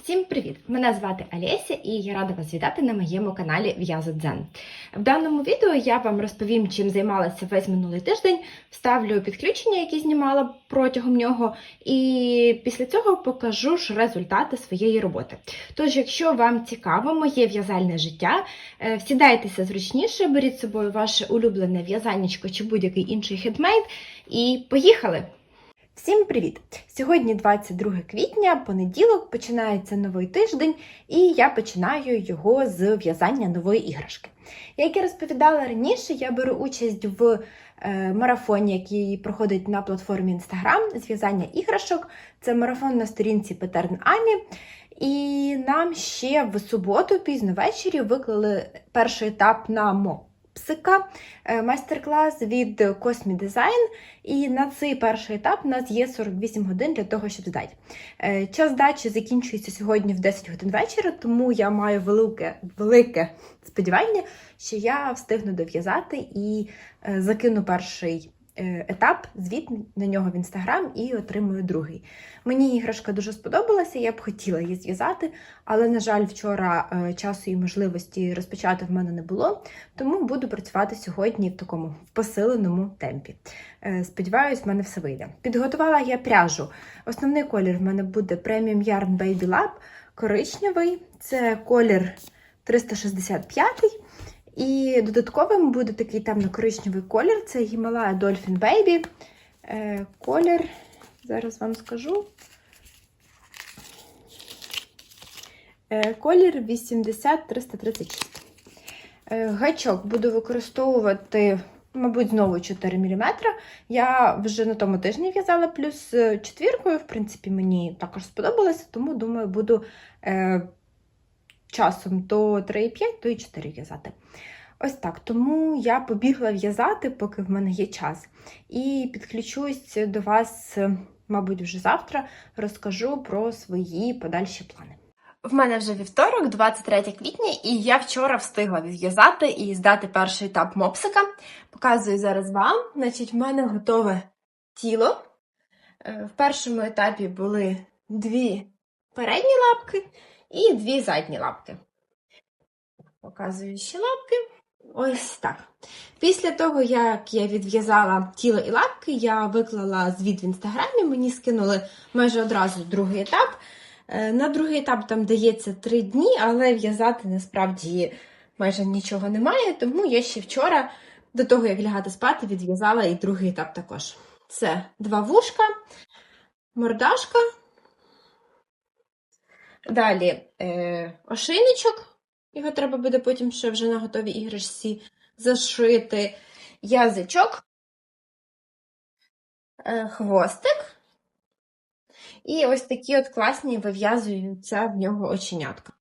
Всім привіт! Мене звати Олеся і я рада вас вітати на моєму каналі В'язодзен. В даному відео я вам розповім, чим займалася весь минулий тиждень, вставлю підключення, які знімала протягом нього, і після цього покажу ж результати своєї роботи. Тож, якщо вам цікаво моє в'язальне життя, сідайтеся зручніше, беріть з собою ваше улюблене в'язаннячко чи будь-який інший хендмейд і поїхали! Всім привіт! Сьогодні 22 квітня, понеділок, починається новий тиждень, і я починаю його з в'язання нової іграшки. Як я розповідала раніше, я беру участь в марафоні, який проходить на платформі Instagram з в'язання іграшок. Це марафон на сторінці Pattern Ami. І нам ще в суботу, пізно ввечері, виклали перший етап на мопсика, майстер-клас від Cosmi Design, і на цей перший етап у нас є 48 годин для того, щоб здати. Час здачі закінчується сьогодні в 10 годин вечора, тому я маю велике сподівання, що я встигну дов'язати і закину перший етап, звіт на нього в Instagram і отримую другий. Мені іграшка дуже сподобалася, я б хотіла її зв'язати, але, на жаль, вчора часу і можливості розпочати в мене не було, тому буду працювати сьогодні в такому посиленому темпі. Сподіваюсь, в мене все вийде. Підготувала я пряжу. Основний колір в мене буде Premium Yarn Baby Lab, коричневий, це колір 365. І додатковим буде такий темно-коричневий колір, це Himalaya Dolphin Baby. Колір, зараз вам скажу, колір 80336. Гачок буду використовувати, мабуть, знову 4 мм. Я вже на тому тижні в'язала плюс четвіркою, в принципі, мені також сподобалося, тому, думаю, буду часом то 3,5, то і 4 в'язати. Ось так, тому я побігла в'язати, поки в мене є час. І підключусь до вас, мабуть, вже завтра, розкажу про свої подальші плани. В мене вже вівторок, 23 квітня, і я вчора встигла в'язати і здати перший етап мопсика. Показую зараз вам. Значить, в мене готове тіло. В першому етапі були 2 передні лапки і 2 задні лапки. Показую ще лапки. Ось так. Після того, як я відв'язала тіло і лапки, я виклала звіт в інстаграмі, мені скинули майже одразу другий етап. На другий етап там дається 3 дні, але в'язати насправді майже нічого немає, тому я ще вчора, до того як лягати спати, відв'язала і другий етап також. Це 2 вушка, мордашка, далі ошейничок. Його треба буде потім ще вже на готовій іграшці зашити. Язичок, хвостик. І ось такі от класні вив'язуються в нього оченятка.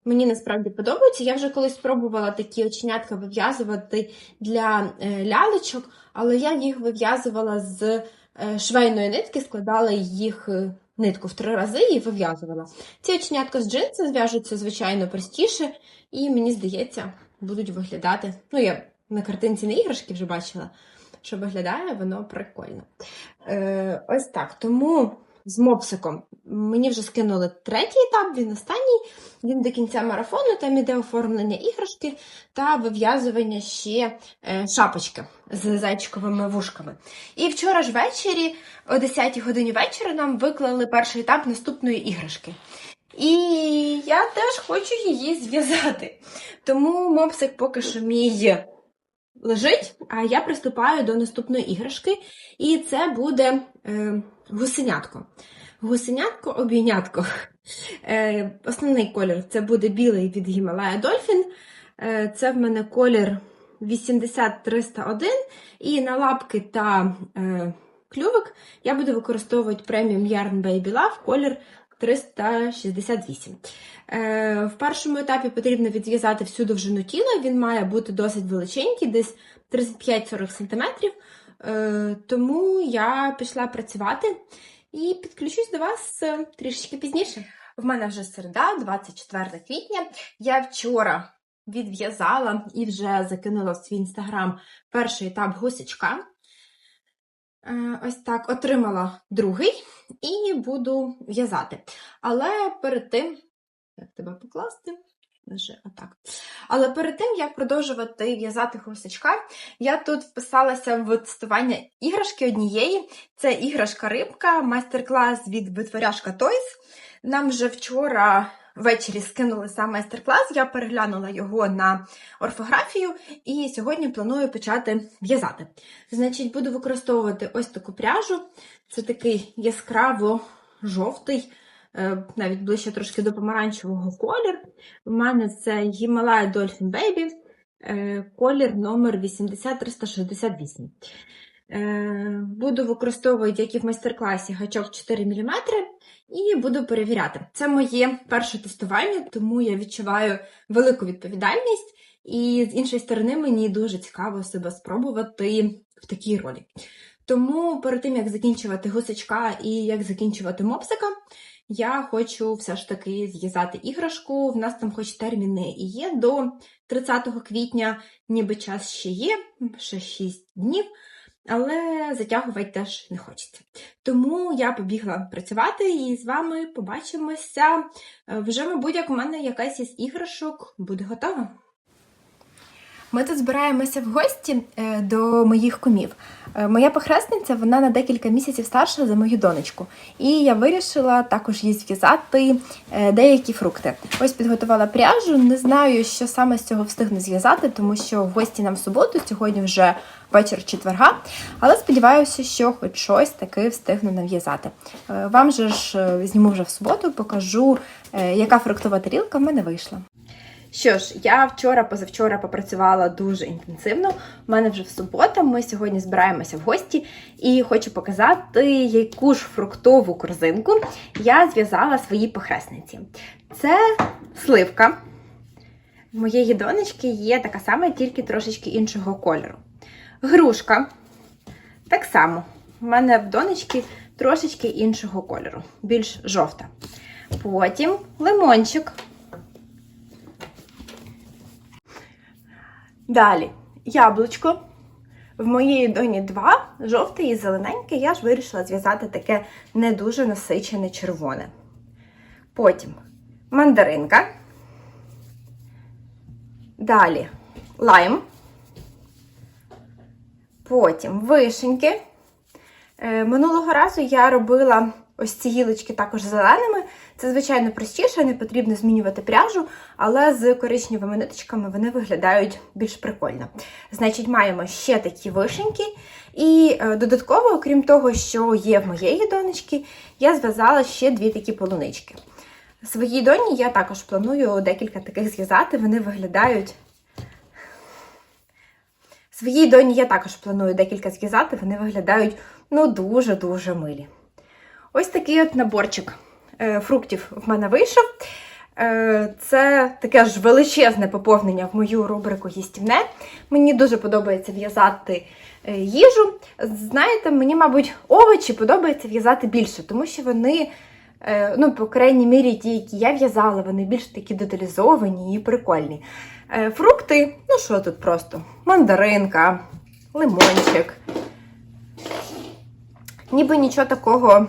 Мені насправді подобається. Я вже колись спробувала такі оченятка вив'язувати для лялечок, але я їх вив'язувала з швейної нитки, складала їх нитку в 3 рази і вив'язувала. Ці оченятка з джинси зв'яжуться, звичайно, простіше, і, мені здається, будуть виглядати, ну, я на картинці на іграшки вже бачила, що виглядає воно прикольно. Ось так, тому з мопсиком мені вже скинули 3-й етап, він останній, він до кінця марафону, там іде оформлення іграшки та вив'язування ще шапочки з зайчиковими вушками. І вчора ж ввечері, о 10 годині вечора, нам виклали перший етап наступної іграшки. І я теж хочу її зв'язати. Тому мопсик поки що мій лежить, а я приступаю до наступної іграшки, і це буде гусенятко. Гусенятко-обійнятко. Основний колір це буде білий від Himalaya Dolphin. Це в мене колір 80301, і на лапки та клювик я буду використовувати Premium Yarn Baby Love колір 368. В першому етапі потрібно відв'язати всю довжину тіла, він має бути досить величенький, десь 35-40 см, тому я пішла працювати і підключусь до вас трішечки пізніше. В мене вже середа, 24 квітня. Я вчора відв'язала і вже закинула в свій інстаграм перший етап гусячка. Ось так, отримала другий і буду в'язати. Але перед тим, як тебе покласти, отак. Але перед тим, як продовжувати в'язати гусачка, я тут вписалася в тестування іграшки однієї. Це іграшка-рибка, майстер-клас від Витворяшка Toys. Нам вже вчора ввечері скинули сам майстер-клас, я переглянула його на орфографію і сьогодні планую почати в'язати. Значить, буду використовувати ось таку пряжу. Це такий яскраво-жовтий, навіть ближче трошки до помаранчевого колір. У мене це Himalaya Dolphin Baby, колір номер 80368. Буду використовувати, як і в майстер-класі, гачок 4 мм і буду перевіряти. Це моє перше тестування, тому я відчуваю велику відповідальність. І з іншої сторони, мені дуже цікаво себе спробувати в такій ролі. Тому перед тим, як закінчувати гусачка і як закінчувати мопсика, я хочу все ж таки зв'язати іграшку. В нас там хоч терміни і є до 30 квітня, ніби час ще є, ще 6 днів. Але затягувати теж не хочеться. Тому я побігла працювати і з вами побачимося. Вже, мабуть, як у мене якась із іграшок буде готова. Ми тут збираємося в гості до моїх кумів. Моя похресниця, вона на декілька місяців старша за мою донечку. І я вирішила також їй зв'язати деякі фрукти. Ось підготувала пряжу, не знаю, що саме з цього встигну зв'язати, тому що в гості нам в суботу, сьогодні вже вечір четверга, але сподіваюся, що хоч щось таки встигну нав'язати. Вам же ж зніму вже в суботу, покажу, яка фруктова тарілка в мене вийшла. Що ж, я вчора-позавчора попрацювала дуже інтенсивно. У мене вже в суботу, ми сьогодні збираємося в гості і хочу показати, яку ж фруктову корзинку я зв'язала своїй похресниці. Це сливка. В моєї донечки є така сама, тільки трошечки іншого кольору. Грушка. Так само. У мене в донечки трошечки іншого кольору, більш жовта. Потім лимончик. Далі яблучко. В моєї доні 2, жовте і зелененьке. Я ж вирішила зв'язати таке не дуже насичене червоне. Потім мандаринка. Далі лайм. Потім вишеньки. Минулого разу я робила ось ці гілочки також зеленими. Це, звичайно, простіше, не потрібно змінювати пряжу, але з коричневими ниточками вони виглядають більш прикольно. Значить, маємо ще такі вишеньки. І додатково, окрім того, що є в моєї донечки, я зв'язала ще 2 такі полунички. Своїй доні я також планую декілька таких зв'язати, вони виглядають... Своїй доні я також планую декілька зв'язати, вони виглядають, ну, дуже-дуже милі. Ось такий от наборчик фруктів в мене вийшов. Це таке ж величезне поповнення в мою рубрику «Їстівне». Мені дуже подобається в'язати їжу. Знаєте, мені, мабуть, овочі подобається в'язати більше, тому що вони, ну, по крайній мірі, ті, які я в'язала, вони більш такі деталізовані і прикольні. Фрукти, ну що тут просто, мандаринка, лимончик. Ніби нічого такого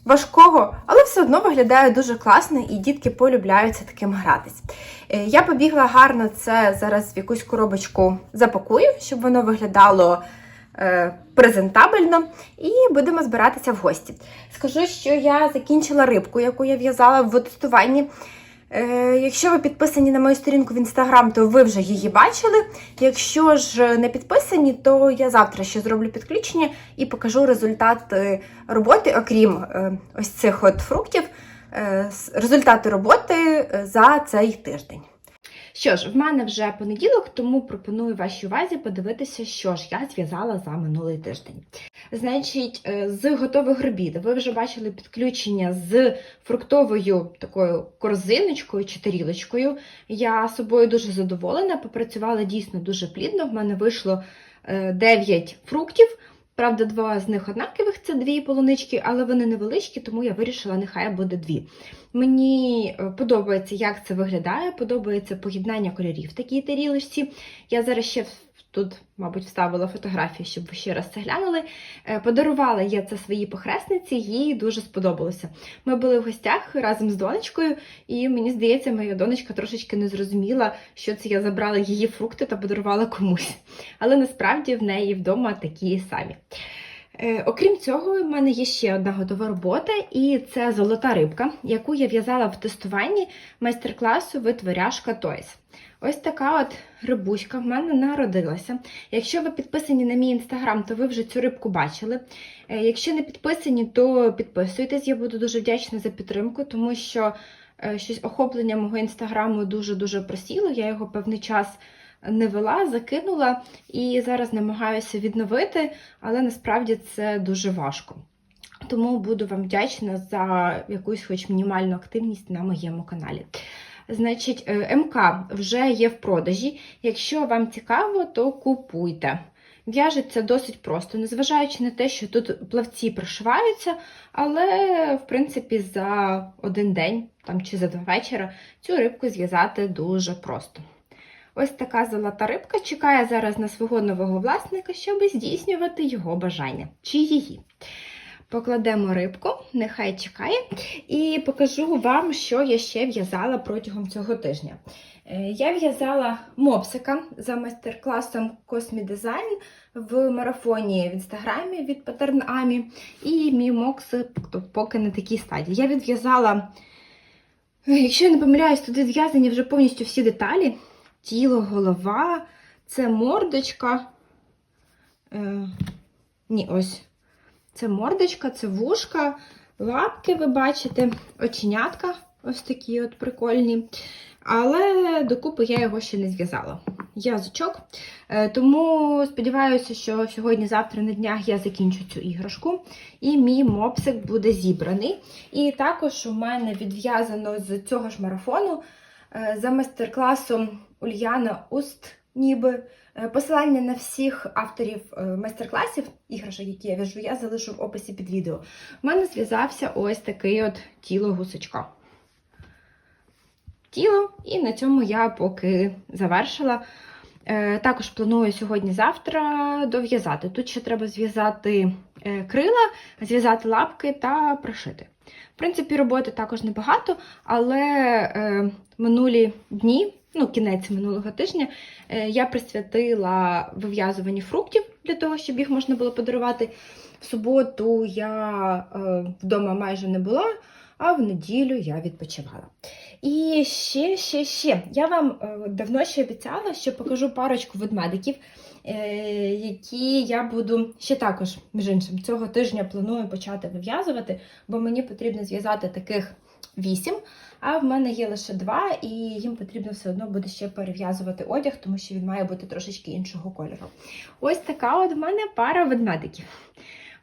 важкого, але все одно виглядає дуже класно, і дітки полюбляються таким гратись. Я побігла гарно це зараз в якусь коробочку запакую, щоб воно виглядало презентабельно, і будемо збиратися в гості. Скажу, що я закінчила рибку, яку я в'язала в тестуванні. Якщо ви підписані на мою сторінку в Instagram, то ви вже її бачили. Якщо ж не підписані, то я завтра ще зроблю підключення і покажу результат роботи, окрім ось цих от фруктів, результати роботи за цей тиждень. Що ж, в мене вже понеділок, тому пропоную вашій увазі подивитися, що ж я зв'язала за минулий тиждень. Значить, з готових робіт ви вже бачили підключення з фруктовою такою корзиночкою чи тарілочкою. Я собою дуже задоволена, попрацювала дійсно дуже плідно. В мене вийшло 9 фруктів. Правда, 2 з них однакових, це 2 полунички, але вони невеличкі, тому я вирішила, нехай буде 2. Мені подобається, як це виглядає, подобається поєднання кольорів в такій тарілочці. Я зараз ще Тут, мабуть, вставила фотографію, щоб ви ще раз це глянули. Подарувала я це своїй похресниці, їй дуже сподобалося. Ми були в гостях разом з донечкою, і мені здається, моя донечка трошечки не зрозуміла, що це я забрала її фрукти та подарувала комусь. Але насправді в неї вдома такі самі. Окрім цього, в мене є ще одна готова робота, і це золота рибка, яку я в'язала в тестуванні майстер-класу «Витворяшка Toys». Ось така от рибуська в мене народилася. Якщо ви підписані на мій інстаграм, то ви вже цю рибку бачили. Якщо не підписані, то підписуйтесь, я буду дуже вдячна за підтримку, тому що щось охоплення мого інстаграму дуже-дуже просіло, я його певний час не вела, закинула і зараз намагаюся відновити, але насправді це дуже важко. Тому буду вам вдячна за якусь хоч мінімальну активність на моєму каналі. Значить, МК вже є в продажі. Якщо вам цікаво, то купуйте. В'яжеться досить просто, незважаючи на те, що тут плавці прошиваються, але, в принципі, за один день там, чи за 2 вечора цю рибку зв'язати дуже просто. Ось така золота рибка чекає зараз на свого нового власника, щоб здійснювати його бажання. Чи її. Покладемо рибку, нехай чекає, і покажу вам, що я ще в'язала протягом цього тижня. Я в'язала мопсика за майстер-класом Cosmi Design в марафоні в інстаграмі від Pattern Ami, і мій мопсик поки на такій стадії. Я відв'язала, якщо я не помиляюсь, туди зв'язані вже повністю всі деталі. Тіло, голова, це мордочка, ось, це мордочка, це вушка, лапки, ви бачите, оченятка, ось такі от прикольні, але докупи я його ще не зв'язала. Язичок, тому сподіваюся, що сьогодні-завтра на днях я закінчу цю іграшку, і мій мопсик буде зібраний. І також у мене відв'язано з цього ж марафону за майстер-класом Ульяна Уст, ніби. Посилання на всіх авторів майстер-класів, іграшок, які я в'яжу, я залишу в описі під відео. У мене зв'язався ось такий от тіло гусачка. Тіло, і на цьому я поки завершила. Також планую сьогодні-завтра дов'язати. Тут ще треба зв'язати крила, зв'язати лапки та прошити. В принципі, роботи також небагато, але минулі дні, кінець минулого тижня, я присвятила вив'язуванню фруктів, для того, щоб їх можна було подарувати. В суботу я вдома майже не була, а в неділю я відпочивала. І ще. Я вам давно ще обіцяла, що покажу парочку ведмедиків, які я буду ще також, між іншим, цього тижня планую почати вив'язувати, бо мені потрібно зв'язати таких 8, а в мене є лише 2, і їм потрібно все одно буде ще перев'язувати одяг, тому що він має бути трошечки іншого кольору. Ось така от в мене пара ведмедиків.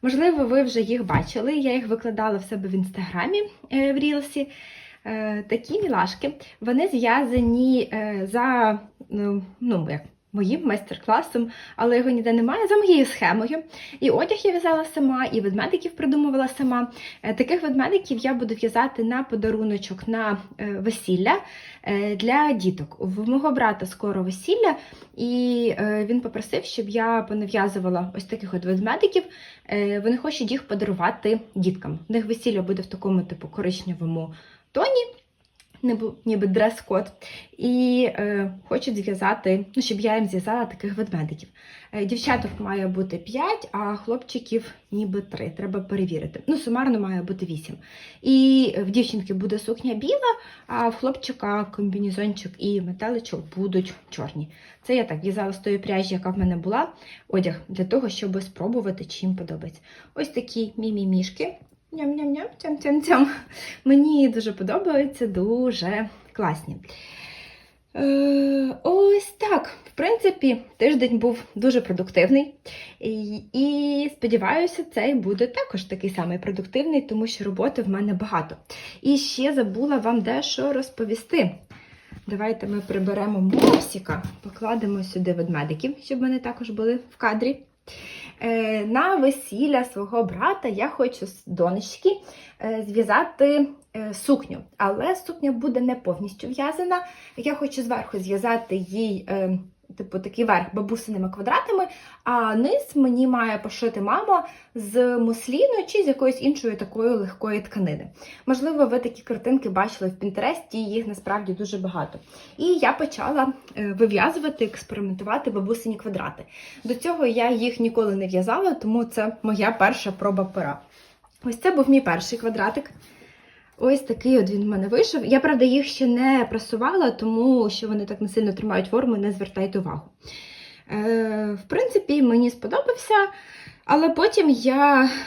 Можливо, ви вже їх бачили, я їх викладала в себе в інстаграмі в Рілсі. Такі мілашки, вони зв'язані за моїм майстер-класом, але його ніде немає, за моєю схемою. І одяг я в'язала сама, і ведмедиків придумувала сама. Таких ведмедиків я буду в'язати на подаруночок на весілля для діток. В мого брата скоро весілля, і він попросив, щоб я понав'язувала ось таких от ведмедиків. Вони хочуть їх подарувати діткам. У них весілля буде в такому типу коричневому тоні, ніби дрес-код, і хочуть зв'язати, щоб я їм зв'язала таких ведмедиків. Дівчаток має бути 5, а хлопчиків ніби 3, треба перевірити. Сумарно має бути 8. І в дівчинки буде сукня біла, а в хлопчика комбінезончик і метеличок будуть чорні. Це я так в'язала з тої пряжі, яка в мене була, одяг, для того, щоб спробувати, чи їм подобається. Ось такі мімімішки. Ням-ням-ням, тям-тям-тям. Мені дуже подобаються, дуже класні. Ось так. В принципі, тиждень був дуже продуктивний. І сподіваюся, цей буде також такий самий продуктивний, тому що роботи в мене багато. І ще забула вам дещо розповісти. Давайте ми приберемо мопсика, покладемо сюди ведмедиків, щоб вони також були в кадрі. На весілля свого брата я хочу з донечки зв'язати сукню, але сукня буде не повністю в'язана. Я хочу зверху зв'язати їй типу, такий верх бабусиними квадратами, а низ мені має пошити мама з мусліну чи з якоїсь іншої такої легкої тканини. Можливо, ви такі картинки бачили в Пінтересті, їх насправді дуже багато. І я почала вив'язувати, експериментувати бабусині квадрати. До цього я їх ніколи не в'язала, тому це моя перша проба пера. Ось це був мій перший квадратик. Ось такий от він в мене вийшов. Я, правда, їх ще не прасувала, тому що вони так не сильно тримають форму, не звертайте увагу. В принципі, мені сподобався, але потім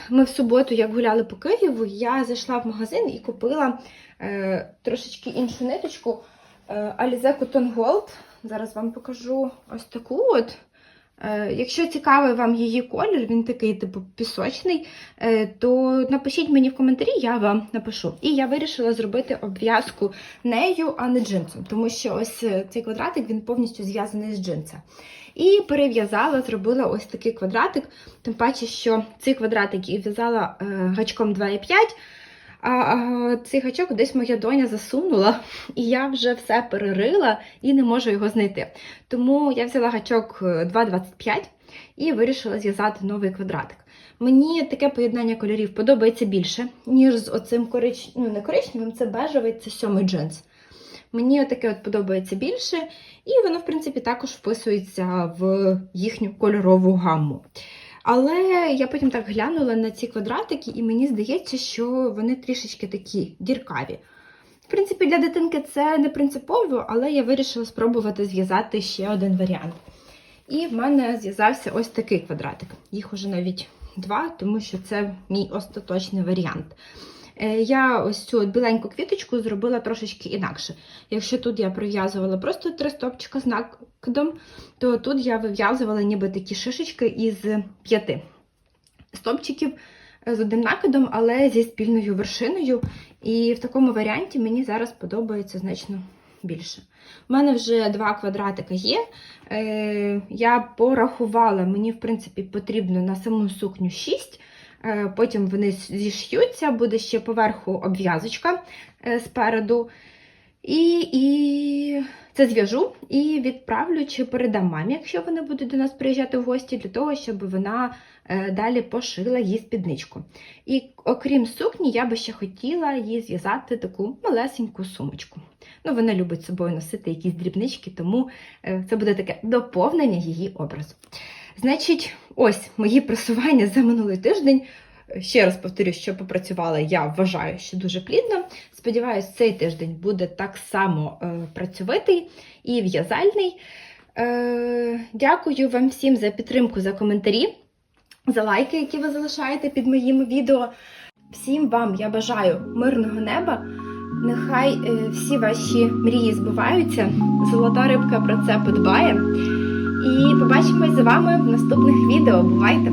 ми в суботу, як гуляли по Києву, я зайшла в магазин і купила трошечки іншу ниточку Alize Cotton Gold. Зараз вам покажу ось таку от. Якщо цікавий вам її колір, він такий типу пісочний, то напишіть мені в коментарі, я вам напишу. І я вирішила зробити обв'язку нею, а не джинсом, тому що ось цей квадратик, він повністю зв'язаний з джинса. І перев'язала, зробила ось такий квадратик, тим паче, що цей квадратик я в'язала гачком 2,5, а цей гачок десь моя доня засунула, і я вже все перерила і не можу його знайти. Тому я взяла гачок 2,25 і вирішила зв'язати новий квадратик. Мені таке поєднання кольорів подобається більше, ніж з оцим не коричневим, це бежевий, це 7-й джинс. Мені отаке от подобається більше, і воно, в принципі, також вписується в їхню кольорову гамму. Але я потім так глянула на ці квадратики, і мені здається, що вони трішечки такі діркаві. В принципі, для дитинки це не принципово, але я вирішила спробувати зв'язати ще один варіант. І в мене зв'язався ось такий квадратик. Їх уже навіть 2, тому що це мій остаточний варіант. Я ось цю біленьку квіточку зробила трошечки інакше. Якщо тут я прив'язувала просто 3 стовпчика з накидом, то тут я вив'язувала ніби такі шишечки із 5 стовпчиків з одним накидом, але зі спільною вершиною. І в такому варіанті мені зараз подобається значно більше. У мене вже 2 квадратика є. Я порахувала, мені, в принципі, потрібно на саму сукню 6. Потім вони зіш'ються, буде ще поверху обв'язочка спереду. І це зв'яжу і відправлю чи передам мамі, якщо вони будуть до нас приїжджати в гості, для того, щоб вона далі пошила їй спідничку. І окрім сукні, я би ще хотіла їй зв'язати таку малесеньку сумочку. Ну, вона любить з собою носити якісь дрібнички, тому це буде таке доповнення її образу. Значить, ось мої просування за минулий тиждень. Ще раз повторю, що попрацювала, я вважаю, що дуже плідно. Сподіваюсь, цей тиждень буде так само працьовитий і в'язальний. Дякую вам всім за підтримку, за коментарі, за лайки, які ви залишаєте під моїми відео. Всім вам я бажаю мирного неба. Нехай всі ваші мрії збуваються. Золота рибка про це подбає. І побачимось з вами в наступних відео. Бувайте!